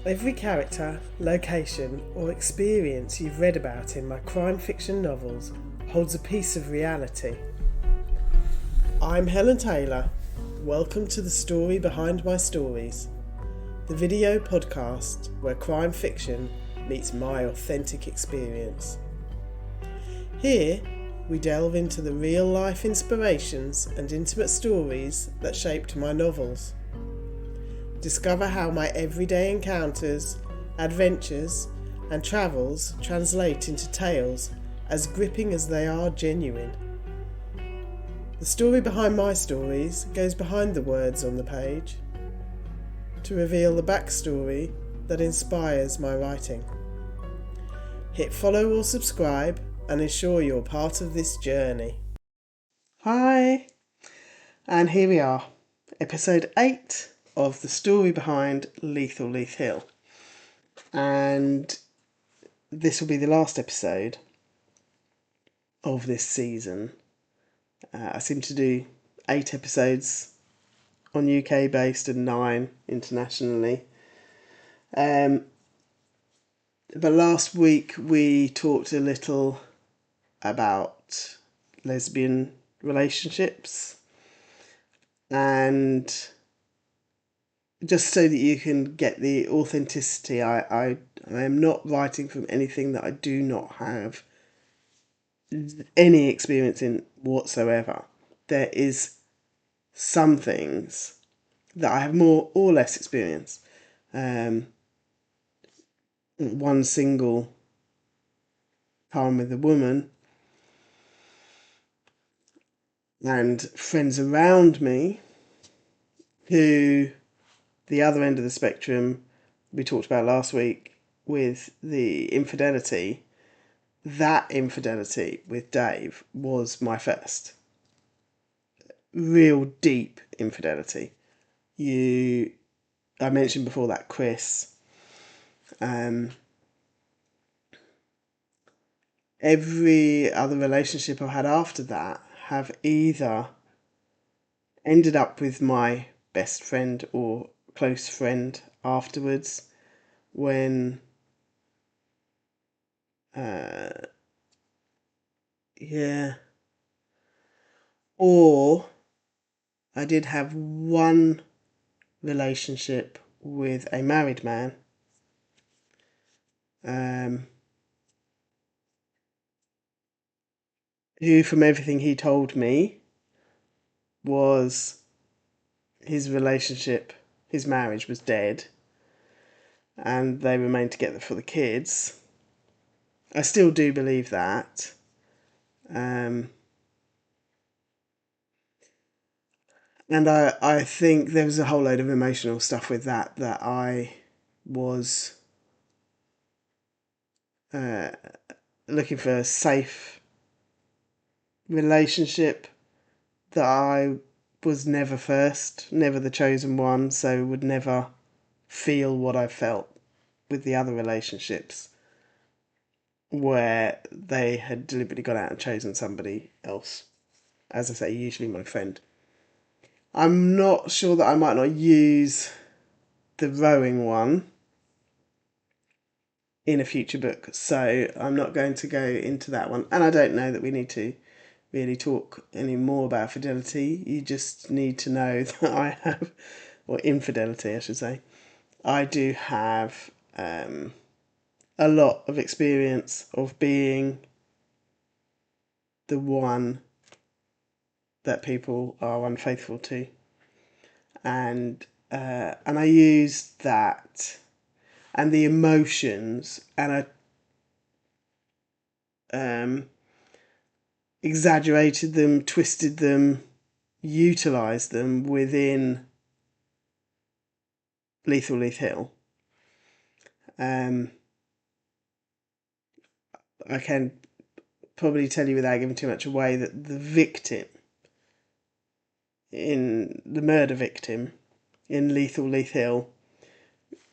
Every character, location, or experience you've read about in my crime fiction novels holds a piece of reality. I'm Helen Taylor. Welcome to the story behind my stories, the video podcast where crime fiction meets my authentic experience. Here, we delve into the real-life inspirations and intimate stories that shaped my novels. Discover how my everyday encounters, adventures, and travels translate into tales as gripping as they are genuine. The story behind my stories goes behind the words on the page to reveal the backstory that inspires my writing. Hit follow or subscribe and ensure you're part of this journey. Hi, and here we are, episode 8 of the story behind Leith or Leith Hill. And this will be the last episode of this season. I seem to do 8 episodes on UK based and 9 internationally. But last week we talked a little about lesbian relationships, and just so that you can get the authenticity, I am not writing from anything that I do not have any experience in whatsoever. There is some things that I have more or less experience. One single time with a woman, and friends around me who, the other end of the spectrum, we talked about last week with the infidelity. That infidelity with Dave was my first real deep infidelity. I mentioned before that Chris. Every other relationship I've had after that have either ended up with my best friend or close friend afterwards when or I did have one relationship with a married man who, from everything he told me, was his marriage was dead, and they remained together for the kids. I still do believe that. And I think there was a whole load of emotional stuff with that I was looking for a safe relationship, that I was never the chosen one, so would never feel what I felt with the other relationships where they had deliberately gone out and chosen somebody else. As I say, usually my friend. I'm not sure that I might not use the rowing one in a future book, so I'm not going to go into that one. And I don't know that we need to really talk any more about fidelity. You just need to know that I have, or infidelity I should say, I do have a lot of experience of being the one that people are unfaithful to, and I use that and the emotions, and I exaggerated them, twisted them, utilised them within Leith or Leith Hill. I can probably tell you without giving too much away that the murder victim in Leith or Leith Hill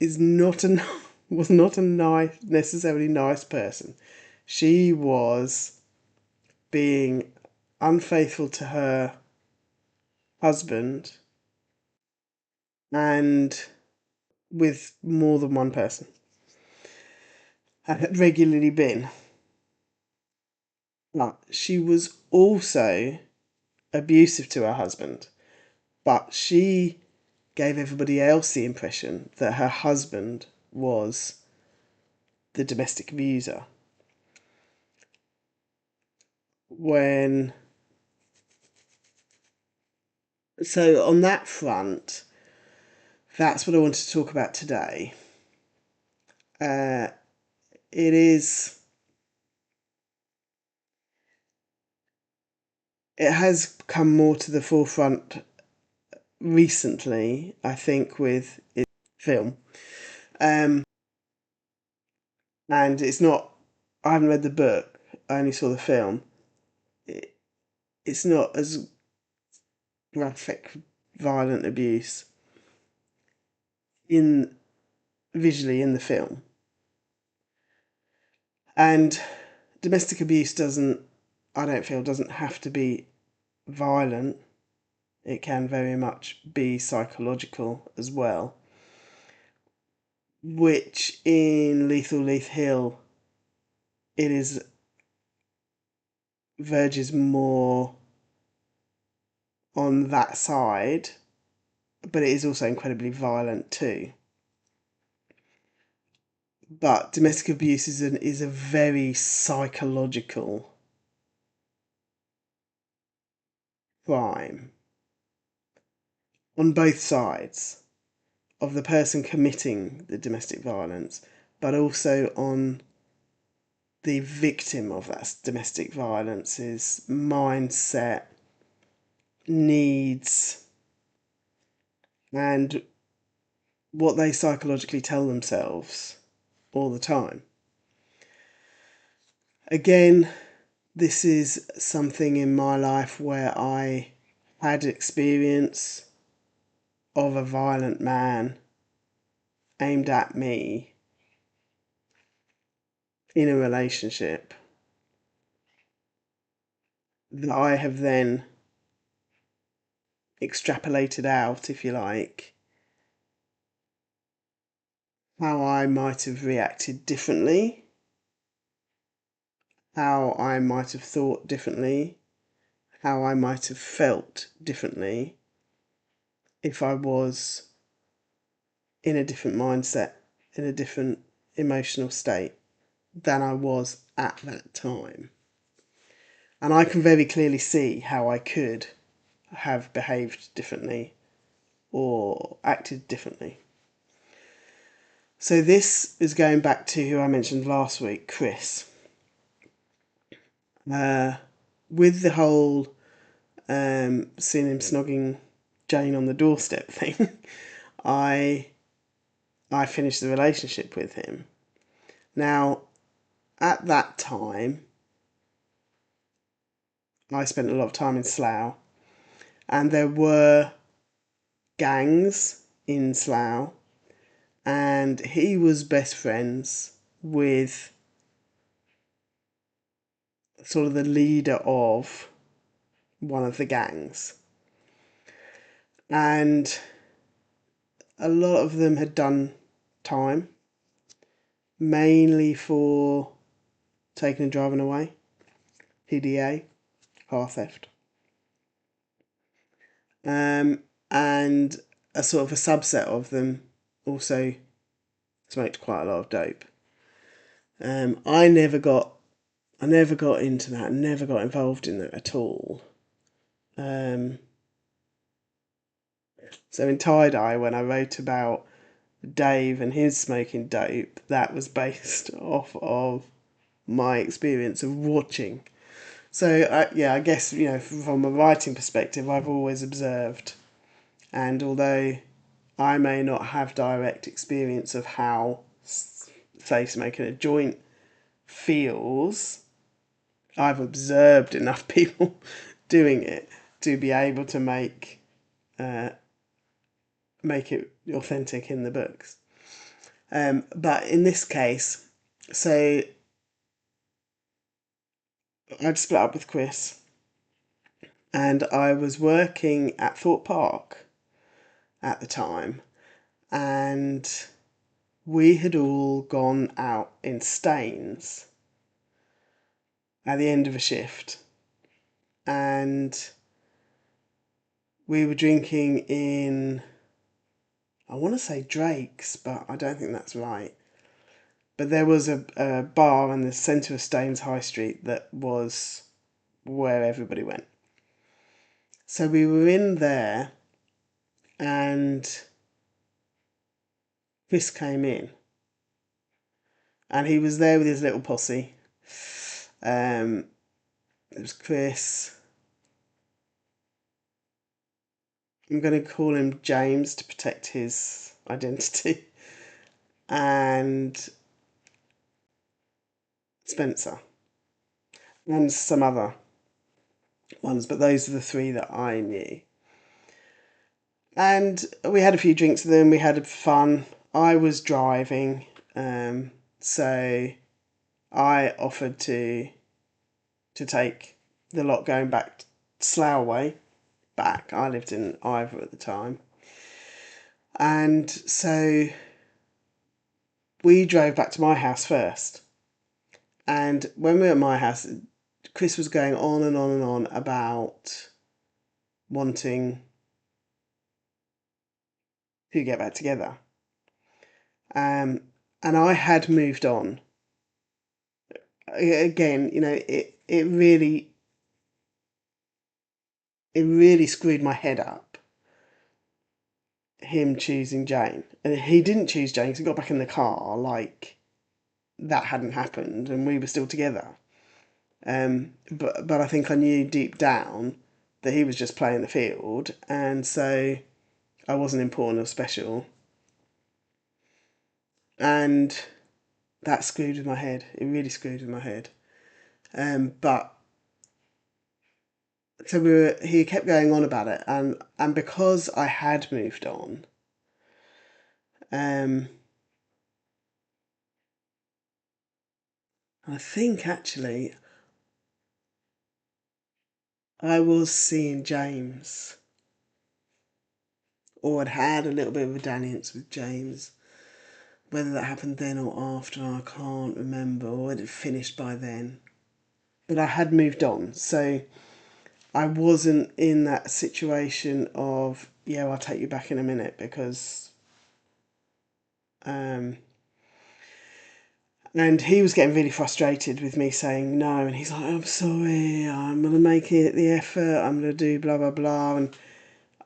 was not a necessarily nice person. She was being unfaithful to her husband and with more than one person and had regularly been. But she was also abusive to her husband, but she gave everybody else the impression that her husband was the domestic abuser. So on that front, that's what I wanted to talk about today. It has come more to the forefront recently, I think, with its film. And it's not, I haven't read the book, I only saw the film. It's not as graphic, violent abuse visually in the film. And domestic abuse I don't feel, doesn't have to be violent. It can very much be psychological as well, which in Leith Hill, it verges more on that side, but it is also incredibly violent too. But domestic abuse is a very psychological crime on both sides of the person committing the domestic violence, but also on the victim of that domestic violence's mindset, needs, and what they psychologically tell themselves all the time. Again, this is something in my life where I had experience of a violent man aimed at me in a relationship that I have then extrapolated out, if you like, how I might have reacted differently, how I might have thought differently, how I might have felt differently if I was in a different mindset, in a different emotional state than I was at that time. And I can very clearly see how I could have behaved differently or acted differently. So this is going back to who I mentioned last week, Chris. With the whole seeing him snogging Jane on the doorstep thing, I finished the relationship with him. Now, at that time, I spent a lot of time in Slough, and there were gangs in Slough, and he was best friends with sort of the leader of one of the gangs. And a lot of them had done time, mainly for taking and driving away, PDA, car theft. And a sort of a subset of them also smoked quite a lot of dope. I never got into that, never got involved in that at all. So in tie-dye, when I wrote about Dave and his smoking dope, that was based off of my experience of watching. So I guess, from a writing perspective, I've always observed, and although I may not have direct experience of how, say, smoking a joint feels, I've observed enough people doing it to be able to make it authentic in the books. But in this case, so I'd split up with Chris, and I was working at Thorpe Park at the time, and we had all gone out in Staines at the end of a shift, and we were drinking in, I want to say Drake's, but I don't think that's right. But there was a bar in the centre of Staines High Street that was where everybody went. So we were in there, and Chris came in, and he was there with his little posse. It was Chris. I'm going to call him James to protect his identity. And Spencer. And some other ones, but those are the three that I knew. And we had a few drinks with them, we had fun. I was driving, so I offered to take the lot going back Slough way back. I lived in Ivor at the time. And so we drove back to my house first. And when we were at my house, Chris was going on and on and on about wanting to get back together. And I had moved on. Again, it really screwed my head up, him choosing Jane. And he didn't choose Jane because he got back in the car like that hadn't happened and we were still together. But I think I knew deep down that he was just playing the field, and so I wasn't important or special. And that screwed with my head. It really screwed with my head. But so he kept going on about it, and because I had moved on, I think actually I was seeing James, or I'd had a little bit of a dalliance with James. Whether that happened then or after, I can't remember, or it had finished by then. But I had moved on, so I wasn't in that situation of, yeah, I'll take you back in a minute, because and he was getting really frustrated with me saying no, and he's like, I'm sorry, I'm going to make it the effort, I'm going to do blah, blah, blah. And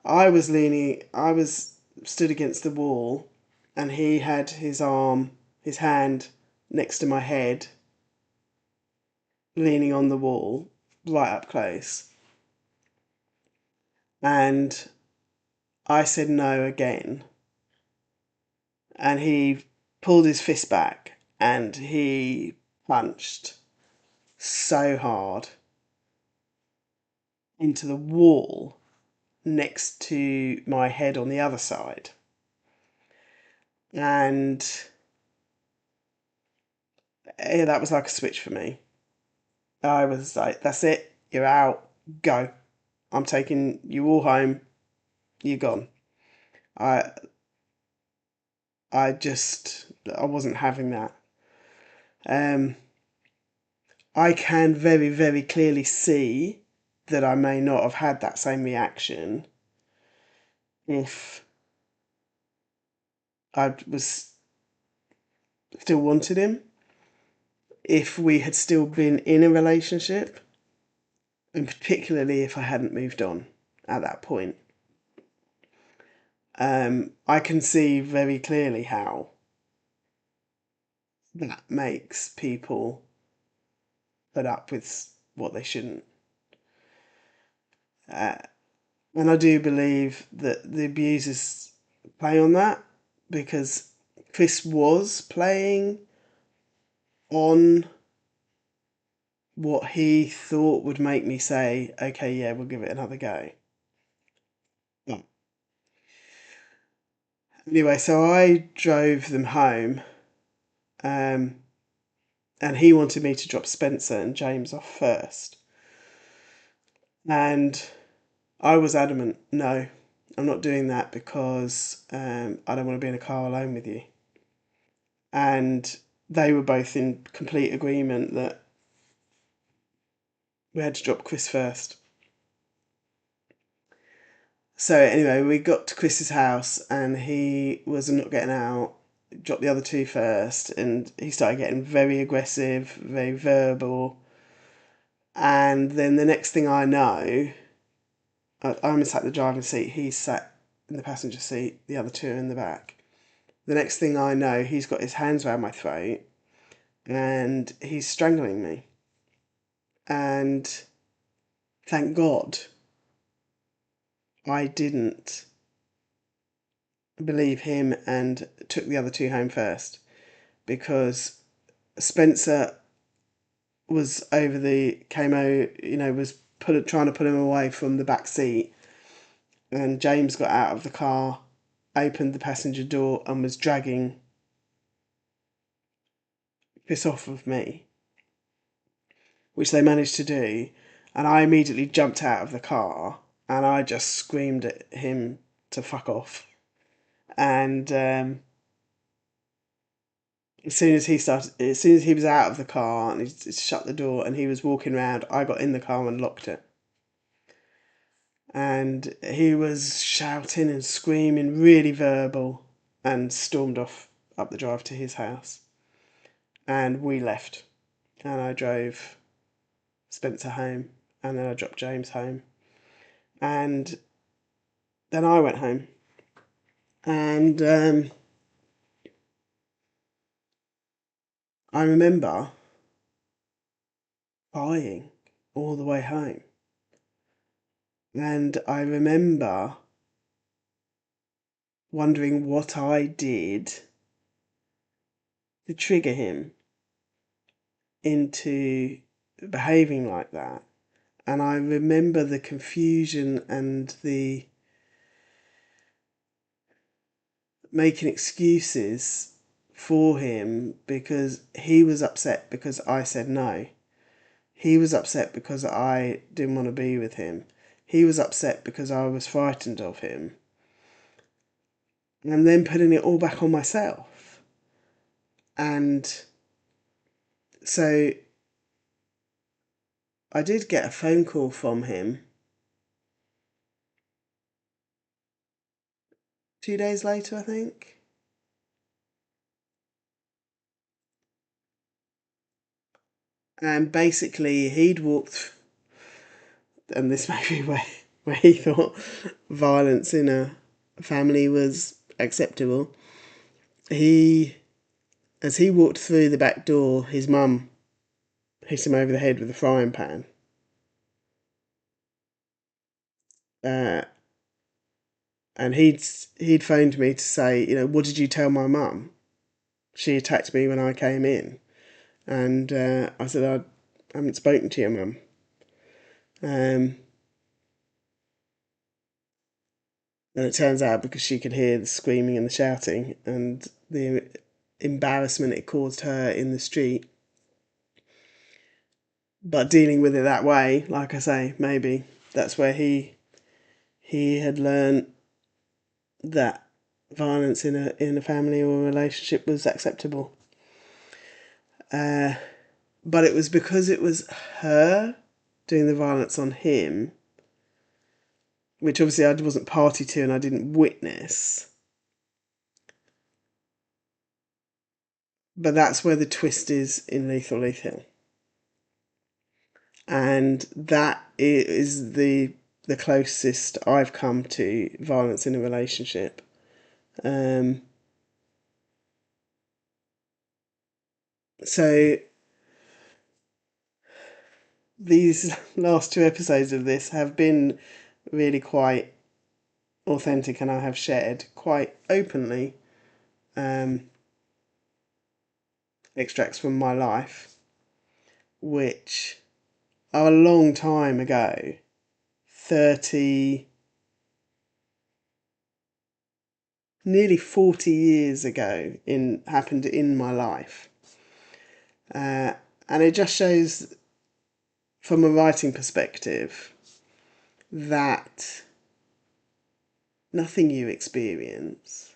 I was stood against the wall, and he had his hand next to my head, leaning on the wall, right up close. And I said no again. And he pulled his fist back and he punched so hard into the wall next to my head on the other side. And that was like a switch for me. I was like, that's it, you're out, go. I'm taking you all home, you're gone. I I wasn't having that. I can very, very clearly see that I may not have had that same reaction if I was still wanted him, if we had still been in a relationship, and particularly if I hadn't moved on at that point. I can see very clearly how that makes people put up with what they shouldn't. And I do believe that the abusers play on that, because Chris was playing on what he thought would make me say, okay, yeah, we'll give it another go. But anyway, so I drove them home, and he wanted me to drop Spencer and James off first. And I was adamant, no, I'm not doing that, because I don't want to be in a car alone with you. and they were both in complete agreement that we had to drop Chris first. So anyway, we got to Chris's house and he was not getting out, dropped the other two first, and he started getting very aggressive, very verbal. And then the next thing I know, I'm sat in the driving seat, he's sat in the passenger seat, the other two are in the back. The next thing I know, he's got his hands around my throat and he's strangling me. And thank God I didn't believe him and took the other two home first, because Spencer was was trying to pull him away from the back seat, and James got out of the car, opened the passenger door, and was dragging this off of me, which they managed to do. And I immediately jumped out of the car and I just screamed at him to fuck off. And as soon as he was out of the car and he shut the door and he was walking around, I got in the car and locked it. And he was shouting and screaming, really verbal, and stormed off up the drive to his house. And we left. And I drove Spencer home, and then I dropped James home. And then I went home. And I remember crying all the way home. And I remember wondering what I did to trigger him into behaving like that. And I remember the confusion and the making excuses for him, because he was upset because I said no. He was upset because I didn't want to be with him. He was upset because I was frightened of him. And then putting it all back on myself. And so I did get a phone call from him 2 days later, I think. And basically he'd walked, and this may be where he thought violence in a family was acceptable. As he walked through the back door, his mum hit him over the head with a frying pan. And he'd phoned me to say, what did you tell my mum? She attacked me when I came in. And I said, I haven't spoken to your mum. And it turns out because she could hear the screaming and the shouting and the embarrassment it caused her in the street. But dealing with it that way, like I say, maybe that's where he had learned that violence in a family or a relationship was acceptable. But it was because it was her doing the violence on him, which obviously I wasn't party to and I didn't witness. But that's where the twist is in Leith or Leith Hill. And that is the closest I've come to violence in a relationship. So these last two episodes of this have been really quite authentic, and I have shared quite openly extracts from my life, which are a long time ago, 30, nearly 40 years ago, happened in my life. And it just shows, from a writing perspective, that nothing you experience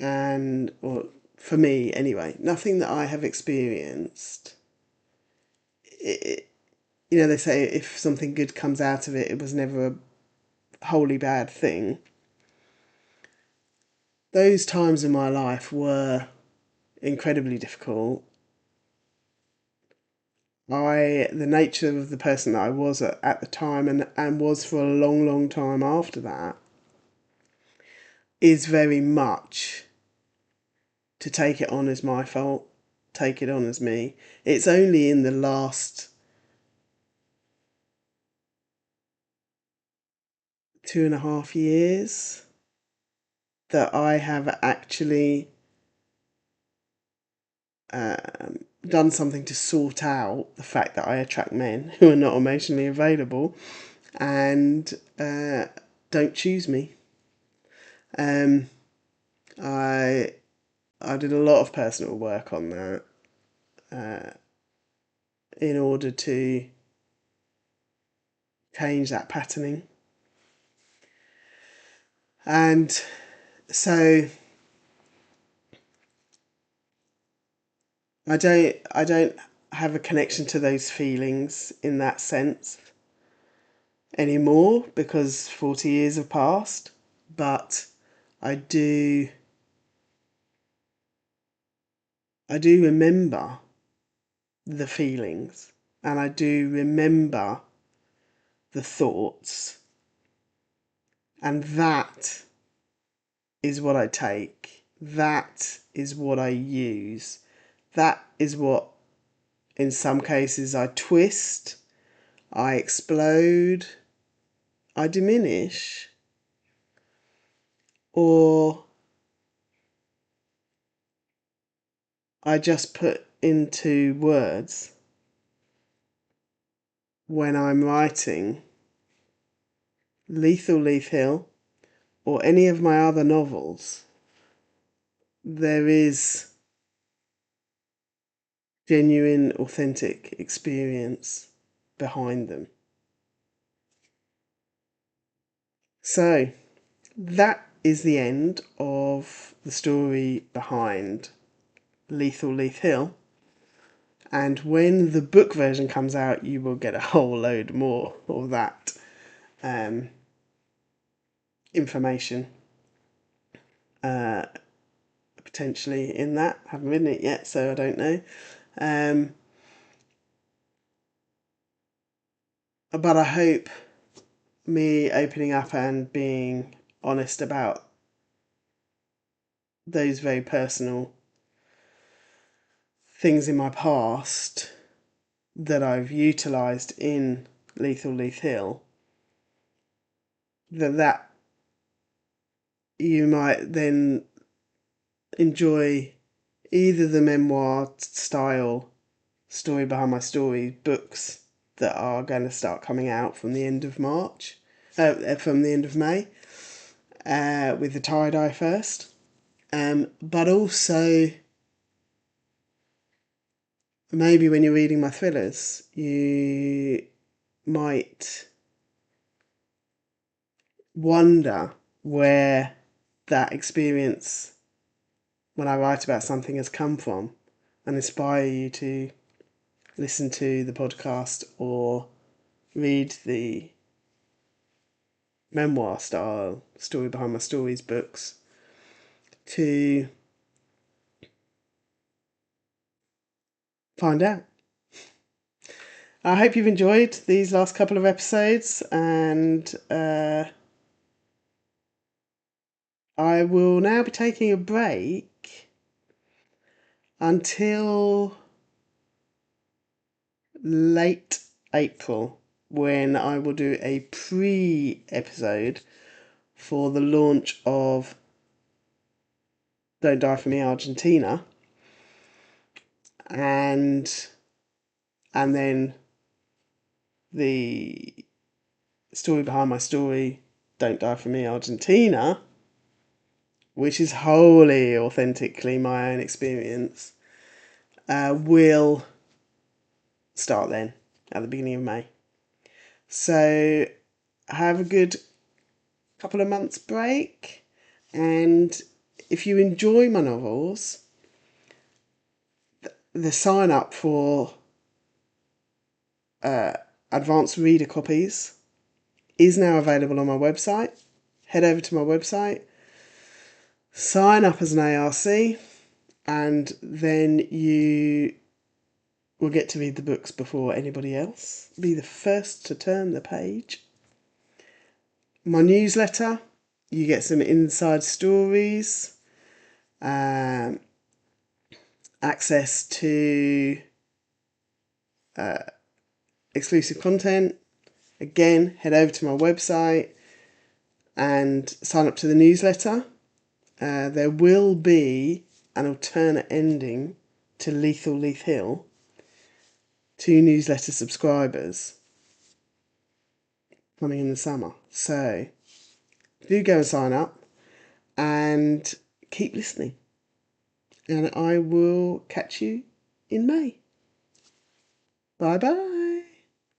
or for me anyway, nothing that I have experienced, they say if something good comes out of it, it was never a wholly bad thing. Those times in my life were incredibly difficult. The nature of the person that I was at the time and was for a long, long time after that, is very much to take it on as my fault, take it on as me. It's only in the last 2.5 years that I have actually done something to sort out the fact that I attract men who are not emotionally available and don't choose me. I did a lot of personal work on that in order to change that patterning. And so I don't have a connection to those feelings in that sense anymore because 40 years have passed, but I do remember the feelings, and I do remember the thoughts, and that is what I take. That is what I use. That is what, in some cases, I twist, I explode, I diminish, or I just put into words when I'm writing Leith or Leith Hill or any of my other novels. There is genuine, authentic experience behind them. So, that is the end of the story behind Leith or Leith Hill. And when the book version comes out, you will get a whole load more of that information potentially in that. I haven't written it yet, so I don't know. But I hope me opening up and being honest about those very personal things in my past that I've utilised in Leith or Leith Hill, that you might then enjoy either the memoir style story behind my story books that are going to start coming out from the end of March, from the end of May, with the tie-dye first, but also maybe when you're reading my thrillers, you might wonder where that experience when I write about something has come from and inspire you to listen to the podcast or read the memoir style story behind my stories books to find out. I hope you've enjoyed these last couple of episodes, and I will now be taking a break until late April, when I will do a pre-episode for the launch of Don't Die For Me Argentina, and then the story behind my story, Don't Die For Me Argentina, which is wholly authentically my own experience, will start then at the beginning of May. So have a good couple of months break, and if you enjoy my novels, the sign up for advanced reader copies is now available on my website. Head over to my website, sign up as an ARC, and then you will get to read the books before anybody else. Be the first to turn the page. My newsletter, you get some inside stories, access to exclusive content. Again, head over to my website and sign up to the newsletter. There will be an alternate ending to Lethal Leith Hill to newsletter subscribers coming in the summer. So do go and sign up and keep listening. And I will catch you in May. Bye bye.